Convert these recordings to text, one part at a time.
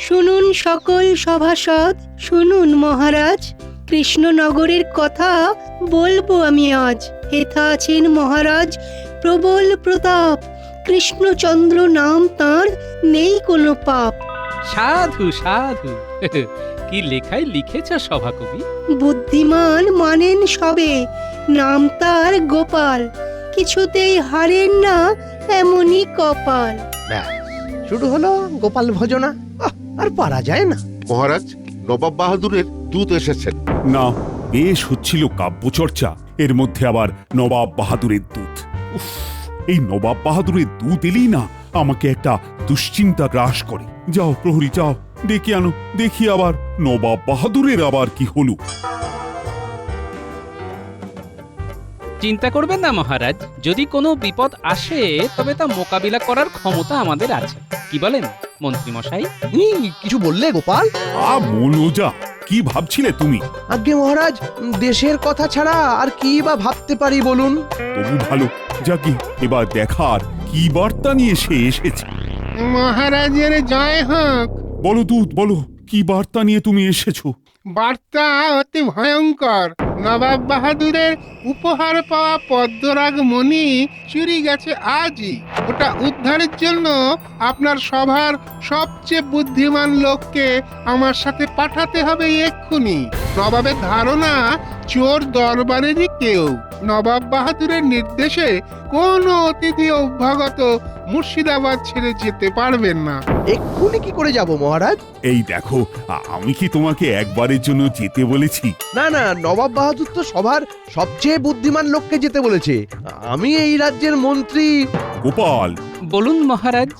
শুনুন সকল সভাসদ, শুনুন মহারাজ, কৃষ্ণনগরের কথা বলবো আমি আজ। হেথা আছেন মহারাজ প্রবল প্রতাপ, কৃষ্ণচন্দ্র নাম তাঁর, নেই কোনো পাপ। সাধু সাধু কি লেখায় লিখেছ সভাকবি? বুদ্ধিমান মানেন সবে, নাম তার গোপাল, কিছুতেই হারেন না এমনই কপাল। ব্যাস, শুরু হলো গোপাল ভজনা। আর পারা যায় না। মহারাজ, নবাব বাহাদুরের দূত এসেছেন। না, বেশ হচ্ছিল কাব্যচর্চা, এর মধ্যে আবার নবাব বাহাদুরের দূত। উফ, এই নবাব বাহাদুরের দূত এলেই না আমাকে একটা দুশ্চিন্তা গ্রাস করে। যাও প্রহরী, যাও ডেকে আনো, দেখি আবার নবাব বাহাদুরের আবার কি হলো। চিন্তা করবেন না মহারাজ, যদি কোনো বিপদ আসে তবে তা মোকাবিলা করার ক্ষমতা আমাদের আছে। কি বলেন মন্ত্রী মশাই? কিছু বললে গোপাল? মনোজা, কি ভাবছিলে তুমি? আজ্ঞে মহারাজ, দেশের কথা ছাড়া আর কি বা ভাবতে পারি বলুন। তবু ভালো, যাকে এবার দেখার কি বার্তা নিয়ে সে এসেছে। মহারাজের জয় হোক। বলো দূত, বলো কি বার্তা নিয়ে তুমি এসেছো? বার্তা অতি ভয়ঙ্কর। নবাব বাহাদুরের উপহার পাওয়া পদ্মরাগ মণি চুরি গেছে আজই। ওটা উদ্ধারের জন্য আপনার সভার সবচেয়ে বুদ্ধিমান লোককে আমার সাথে পাঠাতে হবে এক্ষুনি। নবাবের ধারণা চোর দরবারেরই কেউ। নবাব বাহাদুরের নির্দেশে কোনো অতিথি অভ্যাগত মুর্শিদাবাদ ছেড়ে যেতে পারবেন না। এক্ষুনি কি করে যাব মহারাজ? এই দেখো, আমি কি তোমাকে একবারের জন্য যেতে বলেছি? না না, নবাব বাহাদুর তো সবার সবচেয়ে বুদ্ধিমান লোককে যেতে বলেছে। আমি এই রাজ্যের মন্ত্রী। গোপাল, বলুন মহারাজ।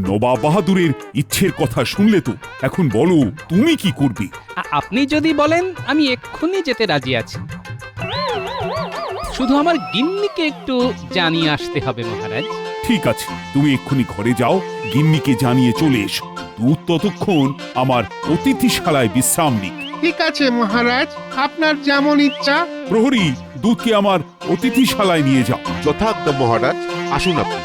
নবাব বাহাদুরের ইচ্ছের কথা শুনলে তো, এখন বলো তুমি কি করবে? আপনি যদি বলেন আমি এক্ষুনি যেতে রাজি আছি, শুধু আমার গিন্নিকে একটু জানিয়ে আসতে হবে মহারাজ। ঠিক আছে, তুমি এক্ষুনি ঘরে যাও, গিন্নিকে জানিয়ে চলে এসো। দূত ততক্ষণ আমার অতিথিশালায় বিশ্রাম নিক। ঠিক আছে মহারাজ, আপনার যেমন ইচ্ছা। প্রহরী, দূতকে আমার অতিথিশালায় নিয়ে যাও। যথাজ্ঞা মহারাজ, আসুন আপনি।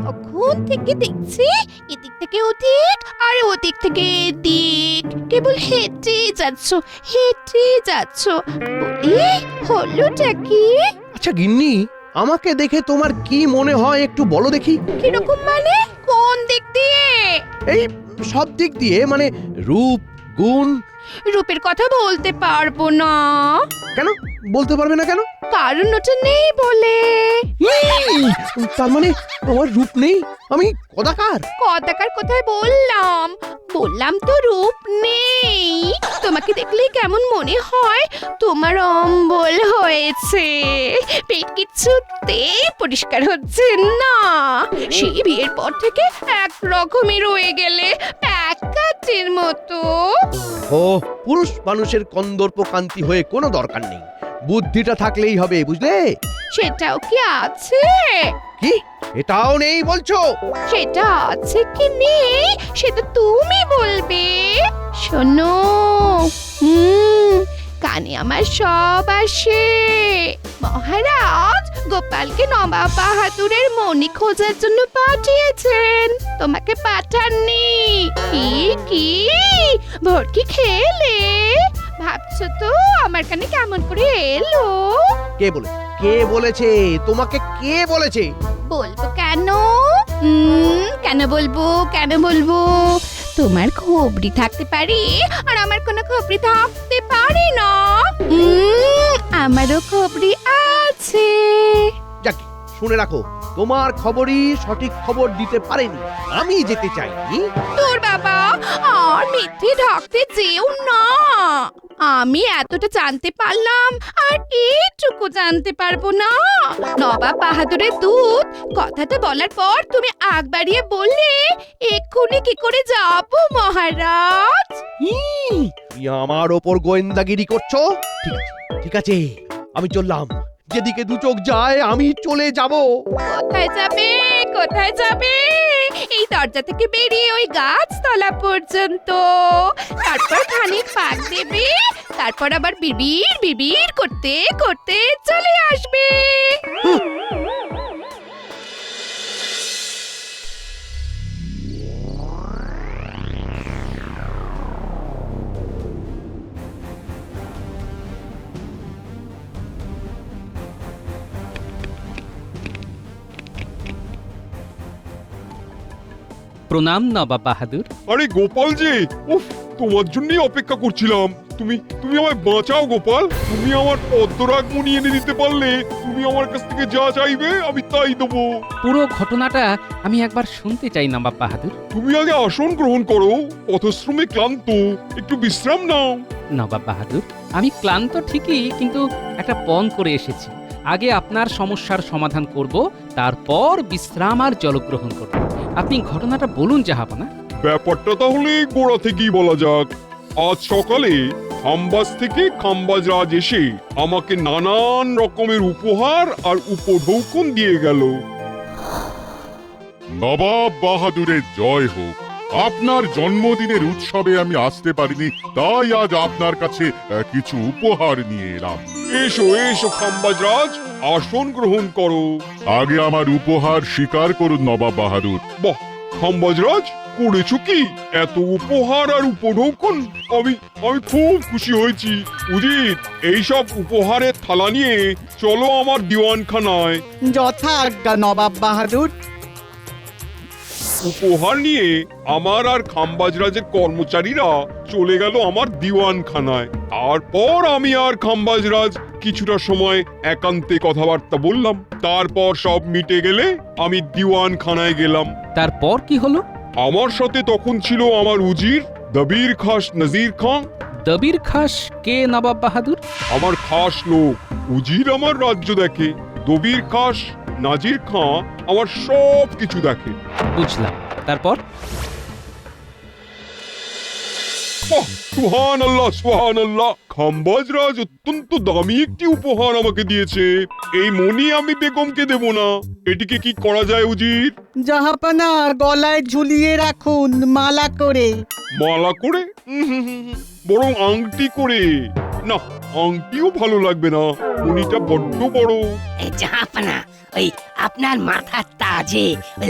তখন থেকে দেখছি এদিক থেকে ওদিক আর ওদিক থেকে এদিক, কেবল হেঁটে যাচ্ছ হেঁটে যাচ্ছ। বলি হলোটা কি? আচ্ছা গিন্নি, আমাকে দেখে তোমার কি মনে হয় একটু বলো দেখি। কিরকম মানে? কোন দিক দিয়ে? এই সব দিক দিয়ে, মানে রূপ, গুণ। রূপের কথা বলতে পারবো না। কেন বলতে পারবে না কেন? কারণ ওটা নেই বলে। তার মানে আমার রূপ নেই, আমি কদাকার। কদাকার কোথায় বললাম? বললাম তো রূপ নেই। তোমাকে দেখলেই কেমন মনে হয় তোমার অম্বল হয়েছে, পেট কিছুতেই পরিষ্কার হচ্ছে না। সেই বিয়ের পর থেকে এক রকমই রয়ে গেলে প্যাকাটের মতো। ও, পুরুষ মানুষের কন্দর্প কান্তি হয়ে কোনো দরকার নেই, বুদ্ধিটা থাকলেই হবে, বুঝলে? সেটাও কি আছে? কি এটাও নেই বলছো? সেটা আছে কি নেই সেটা তুমি বলবে। শোনো, কানে আমার সব আসে। মহারাজ গোপালকে নবাব বাহাদুরের মণি খোঁজার জন্য পাঠিয়েছেন, তোমাকে পাঠাননি। কি ভর্তি খেলে ভাবছো তো আমার কানে কেমন করে এলো? কে বলেছে তোমাকে? কে বলেছে? বলবো কেন? কেন বলবো? তোমার খবরি থাকতে পারে আর আমার কোনো খবরি থাকতে পারে না। আমারও খবরি আছে। যাক, শুনে রাখো, তোমার খবরই সঠিক খবর দিতে পারেনি। আমি যেতে চাই। তোর বাবা, আর মিথ্যে ঢাকতে যেও না। আমি এতটা জানতে পারলাম আর এইটুকু জানতে পারবো না। নবাব বাহাদুরের দূত কথাটা বলার পর তুমি আগ বাড়িয়ে বললে এক্ষুনি কি করে যাব মহারাজ? তুমি আমার ওপর গোয়েন্দাগিরি করছো? ঠিক আছে, আমি চললাম। যেদিকে দু চোখ যায় আমি চলে যাব। কোথায় যাবে? এই দরজা থেকে বেরিয়ে ওই গাছতলা পর্যন্ত, তারপর খানিক পাক দেবে, তারপর আবার বিড়বিড় বিড়বিড় করতে করতে চলে আসবে। প্রণাম নবাব বাহাদুর। আরে গোপাল যে, উফ, তোমার জন্যই অপেক্ষা করছিলাম। তুমি তুমি আমায় বাঁচাও গোপাল। তুমি আমার পদ্মরাগমণি এনে দিতে পারলে তুমি আমার কাছ থেকে যা চাইবে আমি তাই দেবো। পুরো ঘটনাটা আমি একবার শুনতে চাই নবাব বাহাদুর। তুমি আগে আসন গ্রহণ করো, পথশ্রমে ক্লান্ত, একটু বিশ্রাম নাও। নবাব বাহাদুর, আমি ক্লান্ত ঠিকই, কিন্তু একটা পণ করে এসেছি। আগে আপনার সমস্যার সমাধান করব, তারপর বিশ্রাম আর জলগ্রহণ করব। আপনি ঘটনাটা বলুন জাহাপনা। ব্যাপারটা তাহলে গোড়া থেকেই বলা যাক। আজ সকালে খাম্বাজ থেকে খাম্বাজ রাজ এসে আমাকে নানান রকমের উপহার আর উপঢৌকন দিয়ে গেল। নবাব বাহাদুরের জয় হোক। আপনার জন্মদিনের উৎসবে আমি আসতে পারিনি, তাই আজ আপনার কাছে কিছু উপহার নিয়ে এলাম। এসো এসো খাম্বাজ রাজ, আসন গ্রহণ করো। আগে আমার উপহার স্বীকার করুন নবাব বাহাদুর। বাহ, খাম্বাজ রাজ, করেছো কি এত উপহার আর উপঢৌকন? আমি আমি খুব খুশি হয়েছি। উজির, এইসব উপহারের থালা নিয়ে চলো আমার দিওয়ানখানায়। যথাজ্ঞা নবাব বাহাদুর। উপহার নিয়ে আমার আর খাম্বাজ রাজের কর্মচারীরা চলে গেল আমার দিওয়ানখানায়। তারপর আমি আর খাম্বাজ রাজ কিছুটা সময় একান্তে কথাবার্তা বললাম। তারপর সব মিটে গেলে আমি দিওয়ানখানায় গেলাম। তারপর কি হলো? আমার সাথে তখন ছিল আমার উজির দবির খাস নজির খান। দবির খাস কে নবাব বাহাদুর? আমার খাস লোক। উজির আমার রাজ্য দেখে, দবির খাস নাজির খাঁ আমার সব কিছু দেখে। বুঝলাম। তারপর? সুবহান আল্লাহ, সুবহান আল্লাহ। খাম্বাজ রাজ অত্যন্ত দামি একটি উপহার আমাকে দিয়েছে। এই মণি আমি বেগমকে দেব না। এটিকে কি করা যায় উজির? জাহাপানা গলায় ঝুলিয়ে রাখুন মালা করে। মালা করে? বরং আংটি করে। না, আংটিও ভালো লাগবে না, মণিটা বড্ড বড়। জাহাপনা, ওই আপনার মাথার তাজে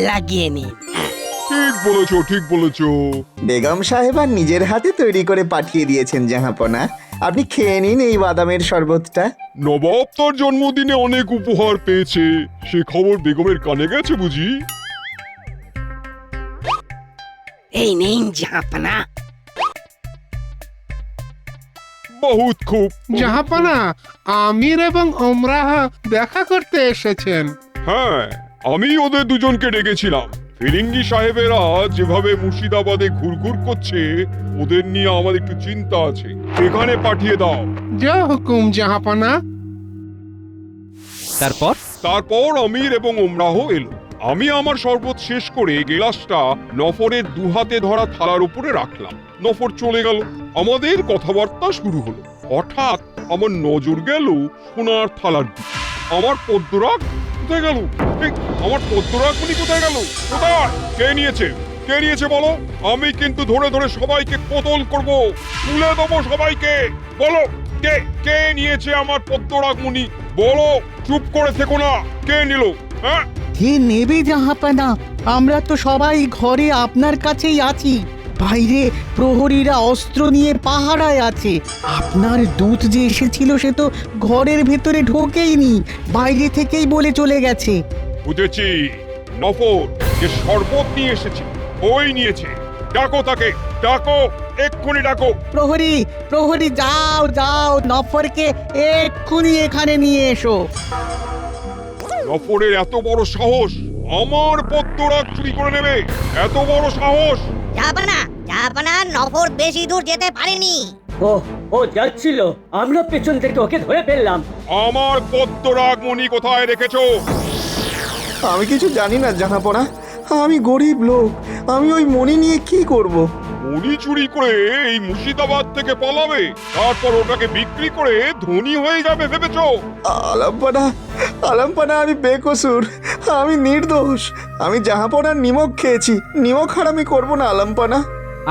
লাগিয়ে নিন। ঠিক বলেছো, ঠিক বলেছো। বেগম সাহেবা নিজের হাতে তৈরি করে পাঠিয়ে দিয়েছেন জাহাপনা। আপনি খেয়ে নিন এই বাদামের শরবতটা। নবাব তার জন্মদিনে অনেক উপহার পেয়েছে, সে খবর বেগমের কানে গেছে বুঝি? এই নেই জাহাপনা। বহুত খুব। জাহাপানা, আমির এবং ওমরাহ দেখা করতে এসেছেন। হ্যাঁ, আমি ওদের দুজনকে ডেকেছিলাম। ফিরিঙ্গি সাহেবেরা যেভাবে মুর্শিদাবাদে ঘুরঘুর করছে, ওদের নিয়ে আমার একটু চিন্তা আছে। এখানে পাঠিয়ে দাও। যা হুকুম জাহাপানা। তারপর? তারপর আমির এবং ওমরাহ এলো। আমি আমার শরবত শেষ করে গেলাসটা নফরের দুহাতে ধরা থালার উপরে রাখলাম। নফর চলে গেল। আমাদের কথাবার্তা শুরু হলো। হঠাৎ আমার নজর গেল সোনার থালার দিকে। আমার পদ্মরাগ কোথায় গেল? আমার পদ্মরাগমণি কোথায় গেল? কোথায়? কে নিয়েছে? কে নিয়েছে বলো? আমি কিন্তু ধরে ধরে সবাইকে কতল করব, তুলে দেবো সবাইকে। বলো, কে কে নিয়েছে আমার পদ্মরাগমণি? বলো, চুপ করে থেকো না। কে নিল? হ্যাঁ, কে নেবে জাহাপানা? আমরা তো সবাই ঘরে আপনার কাছেই আছি। বাইরে প্রহরীরা অস্ত্র নিয়ে পাহারায় আছে। আপনার দূত যে এসেছিল সে তো ঘরের ভেতরে ঢোকেইনি, বাইরে থেকেই বলে চলে গেছে। বুঝেছি। নফর যে শরবত নিয়ে এসেছে ওই নিয়েছে। ডাকো তাকে, ডাকো, এক্ষুনি ডাকো। প্রহরী, প্রহরী, যাও যাও, নফরকে এক্ষুনি এখানে নিয়ে এসো। নফরের এত বড় সাহস আমার পদ্মরাগ চুরি করে নেবে? এত বড় সাহস! জাহাপনা, জাহাপনা, নফর বেশি দূর যেতে পারেনি। ও যাচ্ছিল, আমরা পেছন থেকে ওকে ধরে ফেললাম। আমার পদ্মরাগমণি কোথায় রেখেছো? আমি কিছু জানি না জাহাপনা। আমি গরিব লোক, আমি ওই মণি নিয়ে কি করব? মণি চুরি করে এই মুর্শিদাবাদ থেকে পালাবে, তারপর ওটাকে বিক্রি করে ধনী হয়ে যাবে ভেবেছো? আলাপানা, আলম্পনা আমি বেকসুর, আমি নির্দোষ। আমি জাহাপনার নিমক খেয়েছি, নিমক হারামি করবো না আলম্পনা।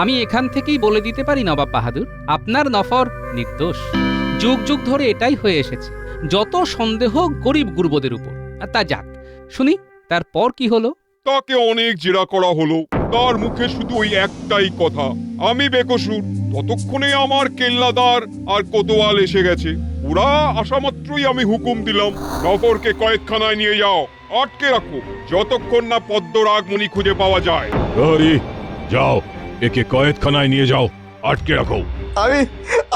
আমি এখান থেকেই বলে দিতে পারি নবাব বাহাদুর, আপনার নফর নির্দোষ। যুগ যুগ ধরে এটাই হয়ে এসেছে, যত সন্দেহ গরিব গুরবদের উপর। আর তা যাক, শুনি তারপর কি হলো? তাকে অনেক জেরা করা হলো, তার মুখে শুধু ওই একটাই কথা, আমি বেকসুর। ততক্ষণে আমার কেল্লাদার আর কোতোয়াল এসে গেছে। ওরা আসা মাত্রই আমি হুকুম দিলাম, নফরকে কয়েদখানায় নিয়ে যাও, আটকে রাখো, যতক্ষণ না পদ্মরাগ মণি খুঁজে পাওয়া যায়। যাও, একে কয়েদখানায় নিয়ে যাও, আটকে রাখো।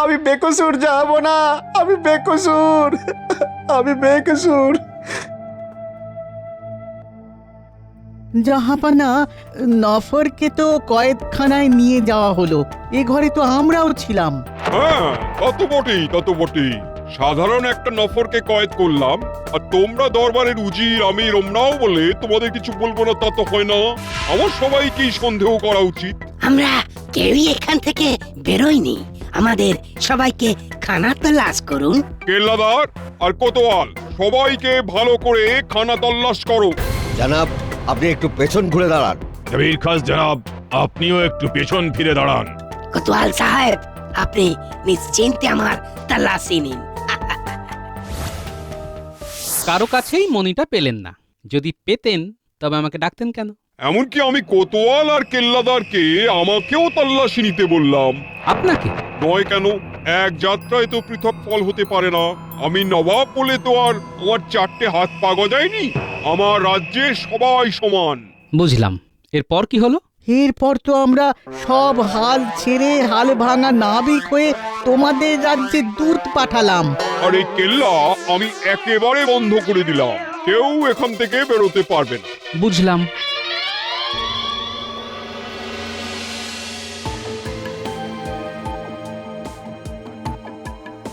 আমি বেকসুর যাবো না, আমি বেকসুর, আমি বেকসুর। জাহাপানা, নফরকে তো কয়েদখানায় নিয়ে যাওয়া হলো, এ ঘরে তো আমরাও ছিলাম। হ্যাঁ, তত বটেই। সাধারণ একটা নফরকে কয়েদ করলাম, আর তোমরা দরবারের উজির আমির ওমরাও বলে তোমাদের কিছু বলবো না, তা তো হয় না। আমার সবাইকেই সন্দেহ করা উচিত। আমরা কেউই এখান থেকে বেরোইনি, আমাদের সবাইকে খানা তল্লাশ করুন। কেল্লাদার আর কোতোয়াল, সবাইকে ভালো করে খানা তল্লাশ করো। জানাব, আপনি একটু পেছন ঘুরে দাঁড়ান। কবির খাস জনাব, আপনিও একটু পেছন ফিরে দাঁড়ান। কোতোয়াল সাহেব, আপনি নিশ্চিন্তে আমার তল্লাশি নিন। কারো কাছেই মণিটা পেলেন না। যদি পেতেন তবে আমাকে ডাকতেন কেন? এমনকি আমি কোতোয়াল আর কেল্লাদারকে আমাকেও তল্লাশি নিতে বললাম। আপনাকে নয় কেন, এক যাত্রায় তো পৃথক ফল হতে পারে না। আমি নবাব বলে তো আর আমার চারটে হাত পা গজায়নি। আমার রাজ্যে সবাই সমান। বুঝলাম। এরপর কি হলো? এরপর তো আমরা সব হাল ছেড়ে হাল ভাঙা নাবিক হয়ে তোমাদের রাজ্যে দূত পাঠালাম। আর এই কেল্লা আমি একেবারে বন্ধ করে দিলাম, কেউ এখান থেকে বেরোতে পারবে না। বুঝলাম।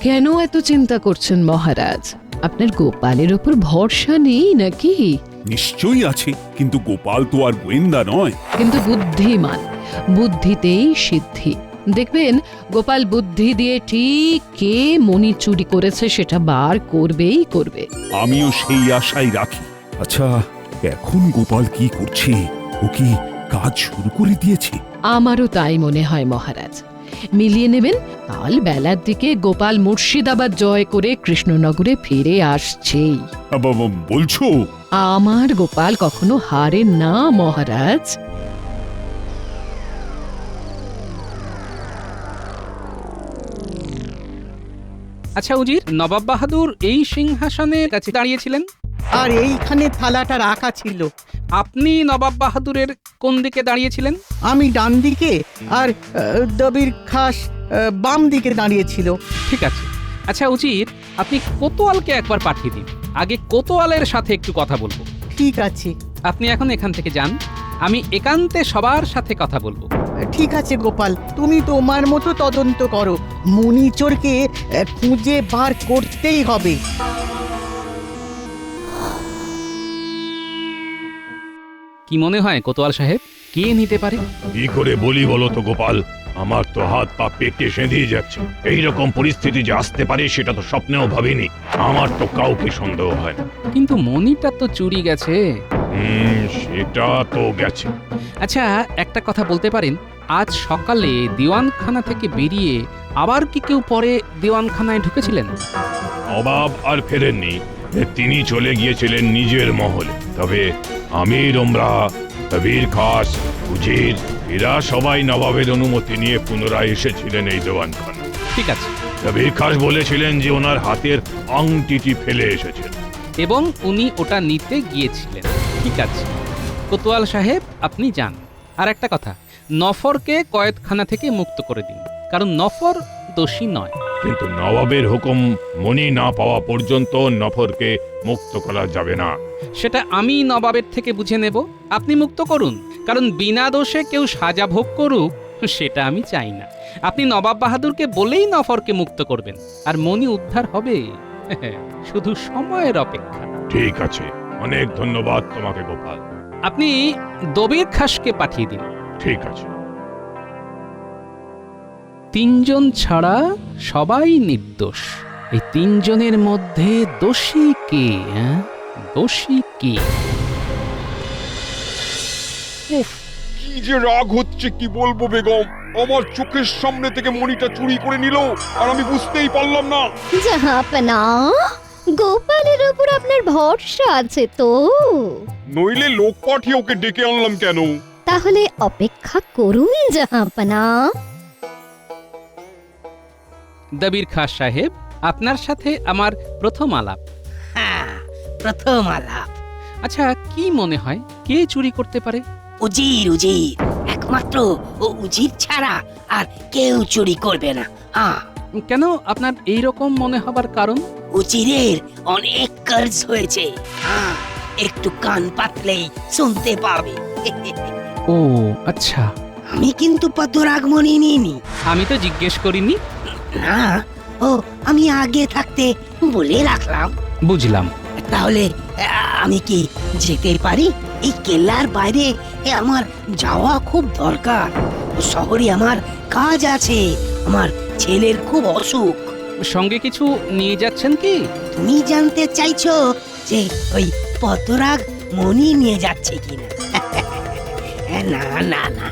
কেন এত চিন্তা করছেন মহারাজ? আপনার গোপালের ওপর ভরসা নেই নাকি? নিশ্চয়ই আছে, কিন্তু গোপাল তো আর গোয়েন্দা নয়। কিন্তু বুদ্ধিমান, বুদ্ধিতেই সিদ্ধি। দেখবেন গোপাল বুদ্ধি দিয়ে ঠিক কে মণি চুরি করেছে সেটা বার করবেই করবে। আমিও সেই আশাই রাখি। আচ্ছা, এখন গোপাল কি করছে? ও কি কাজ শুরু করে দিয়েছে? আমারও তাই মনে হয় মহারাজ। মিলিয়ে নেবেন, কাল বেলার দিকে গোপাল মুর্শিদাবাদ জয় করে কৃষ্ণনগরে ফিরে আসছেই। বলছো? আমার গোপাল কখনো হারে না মহারাজ। আচ্ছা উজির, নবাব বাহাদুর এই সিংহাসনের কাছে দাঁড়িয়েছিলেন, আর এইখানে থালাটা রাখা ছিল। আপনি নবাব বাহাদুরের কোন দিকে দাঁড়িয়েছিলেন? আমি ডান দিকে, আর দবির খাস বাম দিকে দাঁড়িয়েছিল। ঠিক আছে। আচ্ছা উজির, আপনি কোতোয়ালকে একবার পাঠিয়ে দিন, আগে কোতোয়ালের সাথে একটু কথা বলবো। ঠিক আছে। আপনি এখন এখান থেকে যান, আমি একান্তে সবার সাথে কথা বলবো। ঠিক আছে গোপাল, তুমি তোমার মতো তদন্ত করো। মণিচোরকে খুঁজে বার করতেই হবে। কি মনে হয় কোতোয়াল সাহেব, কে নিতে পারে? কি করে বলি বলো তো গোপাল, আমার তো হাত পা পেটে সেঁধিয়ে যাচ্ছে। এইরকম পরিস্থিতি যে আসতে পারে সেটা তো স্বপ্নেও ভাবিনি। আমার তো কাউকে সন্দেহ হয় না। কিন্তু মণিটা তো চুরি গেছে। সেটা তো গেছে। আচ্ছা, একটা কথা বলতে পারেন, আজ সকালে দিওয়ানখানা থেকে বেরিয়ে আবার কি কেউ পরে দিওয়ানখানায় ঢুকেছিলেন? নবাব আর ফেরেননি, তিনি চলে গিয়েছিলেন নিজের মহলে। তবে আমির ওমরা, কবির খাস, উজির, এরা সবাই নবাবের অনুমতি নিয়ে পুনরায় এসেছিলেন এই দেওয়ানখানা। ঠিক আছে। কবির খাস বলেছিলেন যে ওনার হাতের আংটিটি ফেলে এসেছেন এবং উনি ওটা নিতে গিয়েছিলেন। ঠিক আছে কোতোয়াল সাহেব, আপনি যান। আর একটা কথা, নফরকে কয়েদখানা থেকে মুক্ত করে দিন, কারণ নফর দোষী নয়। কিন্তু নবাবের হুকুম মনি না পাওয়া পর্যন্ত নফরকে মুক্ত করা যাবে না। সেটা আমি নবাবের থেকে বুঝে নেব, আপনি মুক্ত করুন। কারণ বিনা দোষে কেউ সাজা ভোগ করুক সেটা আমি চাই না। আপনি নবাব বাহাদুরকে বলেই নফরকে মুক্ত করবেন, আর মনি উদ্ধার হবে। শুধু সময়ের অপেক্ষা। ঠিক আছে, অনেক ধন্যবাদ তোমাকে গোপাল। আপনি দবির খাসকে পাঠিয়ে দিন। ঠিক আছে। 3 জন ছাড়া সবাই নির্দোষ। এই তিনজনের মধ্যে দোষী কে? দোষী কে? উফ, কি যে রাগ হচ্ছে কি বলবো বেগম। আমার চোখের সামনে থেকে মণিটা চুরি করে নিল আর আমি বুঝতেই পারলাম না। জাহাপনা, গোপালের উপর আপনার ভরসা আছে তো? নইলে লোক পাঠিয়ে ওকে ডেকে আনলাম কেন? তাহলে অপেক্ষা করুন জাহাপনা। দবির খাঁ সাহেব, আপনার সাথে আমার প্রথম আলাপ। হ্যাঁ, প্রথম আলাপ। আচ্ছা, কি মনে হয় কে চুরি করতে পারে? উজির, উজির। একমাত্র ও উজির ছাড়া আর কেউ চুরি করবে না। হ্যাঁ, কেন আপনার এই রকম মনে হবার কারণ? উজিরের অনেক কাজ হয়েছে। হ্যাঁ, একটু কান পাতলেই শুনতে পাবে। ও আচ্ছা, আমি কিন্তু পদ্মরাগমণি নিইনি। আমি তো জিজ্ঞেস করিনি। না, ও আমি আগে থাকতে বলে রাখলাম। বুঝলাম। তাহলে আমি কি যেতে পারি? এই কেল্লার বাইরে আমার যাওয়া খুব দরকার। শহরে আমার কাজ আছে, আমার ছেলের খুব অসুখ। সঙ্গে কিছু নিয়ে যাচ্ছেন কি? তুমি জানতে চাইছো যে ওই পদ্মরাগ মণি নিয়ে যাচ্ছে কিনা? না না না,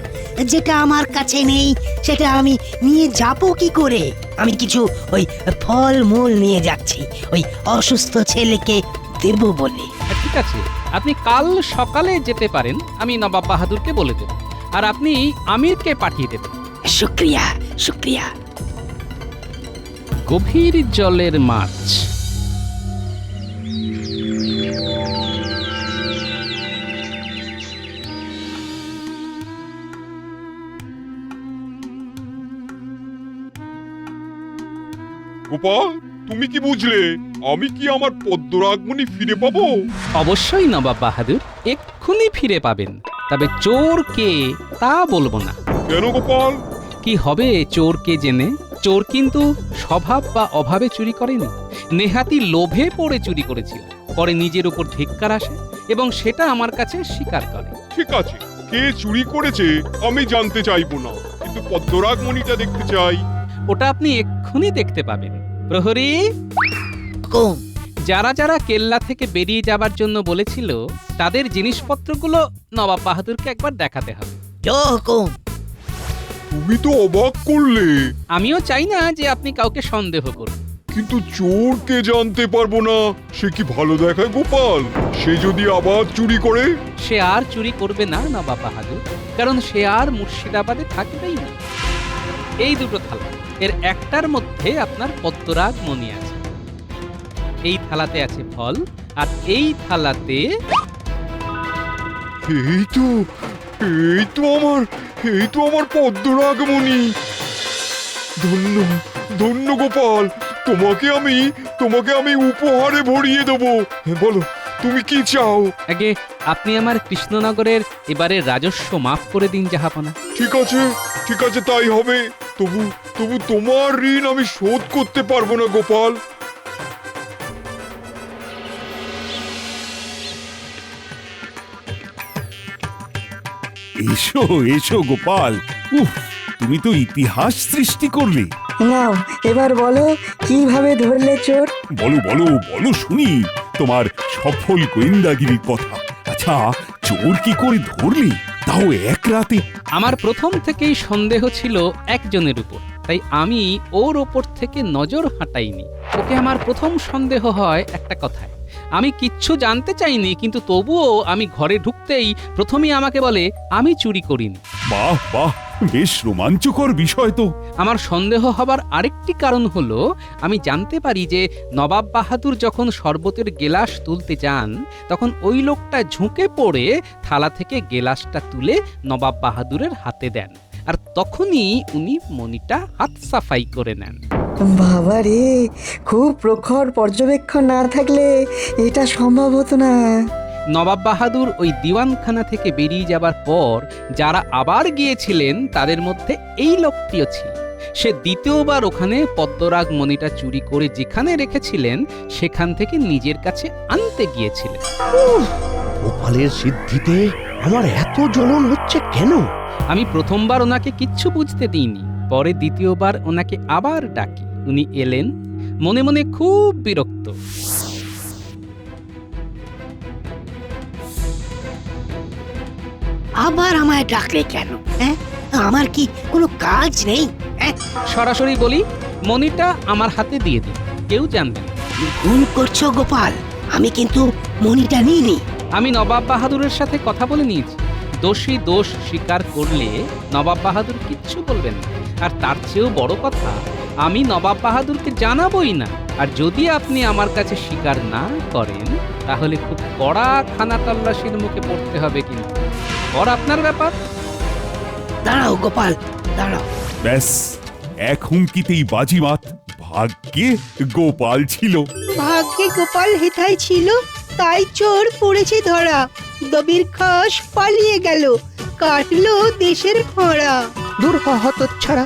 যেটা আমার কাছে নেই সেটা আমি নিয়ে যাব কি করে? আমি কিছু ওই ফল মূল নিয়ে যাচ্ছি, ওই অসুস্থ ছেলেকে দেব বলে। ঠিক আছে, আপনি কাল সকালে যেতে পারেন। আমি নবাব বাহাদুরকে বলে দেব, আর আপনি আমিরকে পাঠিয়ে দেবেন। শুক্রিয়া, শুক্রিয়া। গভীর জলের মাছ। গোপাল, তুমি কি বুঝলে? আমি কি আমার পদ্মরাগমণি ফিরে পাবো? অবশ্যই নবাব বাহাদুর, এক্ষুনি ফিরে পাবেন। তবে চোর কে তা বলবো না। কেন গোপাল? কি হবে চোর কে জেনে? চোর কিন্তু স্বভাব বা অভাবে চুরি করেনি, নেহাতি লোভে পড়ে চুরি করেছিল। পরে নিজের উপর ধিক্কার আসে এবং সেটা আমার কাছে স্বীকার করে। ঠিক আছে, কে চুরি করেছে আমি জানতে চাইবো না, কিন্তু পদ্মরাগমণিটা দেখতে চাই। ওটা আপনি এক্ষুনি দেখতে পাবেন। প্রহরী, কোন? যারা যারা কেল্লা থেকে বেরিয়ে যাবার জন্য বলেছিল তাদের জিনিসপত্রগুলো নবাব বাহাদুরকে একবার দেখাতে হবে। কোন? তুমি তো অবাক করলে। আমিও চাই না যে আপনি কাউকে সন্দেহ করুন। কিন্তু চোরকে জানতে পারবো না, সে কি ভালো দেখায় গোপাল? সে যদি আবার চুরি করে? সে আর চুরি করবে না নবাব বাহাদুর, কারণ সে আর মুর্শিদাবাদে থাকবেই না। এই দুটো থালা, এর একটার মধ্যে আপনার পদ্মরাগ মণি আছে। এই থালাতে আছে ফল, আর এই থালাতে এই তো আমার পদ্মরাগমণি। ধন্য, ধন্য গোপাল, তোমাকে আমি উপহারে ভরিয়ে দেবো। বলো, তুমি কি চাও? আগে আপনি আমার কৃষ্ণনগরের এবারে রাজস্ব মাফ করে দিন জাহাপনা। ঠিক আছে, ঠিক আছে, তাই হবে। তবু তোমার ঋণ আমি শোধ করতে পারবো না গোপাল। এসো এসো গোপাল, উফ, তুমি তো ইতিহাস সৃষ্টি করলে। নাও এবার বলো কিভাবে ধরলে চোর? বলো বলো বলো শুনি তোমার সফল গোয়েন্দাগিরির কথা। আচ্ছা, চোর কি করে ধরলি, তাও এক রাতে? আমার প্রথম থেকেই সন্দেহ ছিল একজনের উপর, তাই আমি ওর ওপর থেকে নজর হাঁটাইনি। ওকে আমার প্রথম সন্দেহ হয় একটা কথায়। আমি কিচ্ছু জানতে চাইনি, কিন্তু তবুও আমি ঘরে ঢুকতেই প্রথমেই আমাকে বলে আমি চুরি করিনি। বাহ বাহ, বেশ রোমাঞ্চকর বিষয় তো। আমার সন্দেহ হবার আরেকটি কারণ হলো, আমি জানতে পারি যে নবাব বাহাদুর যখন শরবতের গেলাস তুলতে যান, তখন ওই লোকটা ঝুঁকে পড়ে থালা থেকে গেলাসটা তুলে নবাব বাহাদুরের হাতে দেন, আর তখনই উনি মণিটা হাত সাফাই করে নেন। বাবা রে, খুব প্রখর পর্যবেক্ষণ না থাকলে এটা সম্ভব হতো না। নবাব বাহাদুর ওই দিওয়ানখানা থেকে বেরিয়ে যাবার পর যারা আবার গিয়েছিলেন তাদের মধ্যে এই লোকটিও ছিল। সে দ্বিতীয়বার ওখানে পদ্মরাগ মণিটা চুরি করে যেখানে রেখেছিলেন সেখান থেকে নিজের কাছে আনতে গিয়েছিলেন। গোপালের সিদ্ধিতে আমার এত জ্বলন হচ্ছে কেন? আমি প্রথমবার ওনাকে কিচ্ছু বুঝতে দিইনি, পরে দ্বিতীয়বার ওনাকে আবার ডাকি। উনি এলেন, মনে মনে খুব বিরক্ত। আবার আমায় ডাকলে কেন? হ্যাঁ, আমার কি কোনো কাজ নেই? হ্যাঁ, সরাসরি বলি, মনিটা আমার হাতে দিয়ে দিন, কেউ জানবে না। ভুল করছো গোপাল, আমি কিন্তু মণিটা নিইনি। আমি নবাব বাহাদুরের সাথে কথা বলে নিয়েছি, দোষী দোষ স্বীকার করলে নবাব বাহাদুর কিচ্ছু বলবেন না। আর তার চেয়েও বড় কথা, আমি নবাব বাহাদুরকে জানাবই না। আর যদি আপনি আমার কাছে স্বীকার না করেন, তাহলে খুব কড়া খানা তল্লাশির মুখে পড়তে হবে। কিন্তু পর আপনার ব্যাপার। দাঁড়াও গোপাল, দাঁড়াও। ব্যাস, এক হুমকিতেই বাজিমাত। ভাগ্যে গোপাল ছিল। ভাগ্যে গোপাল হেথায় ছিল, তাই চোর পড়েছে ধরা। দবির খাস পালিয়ে গেল, কাটলো দেশের খরা। দূর হত ছাড়া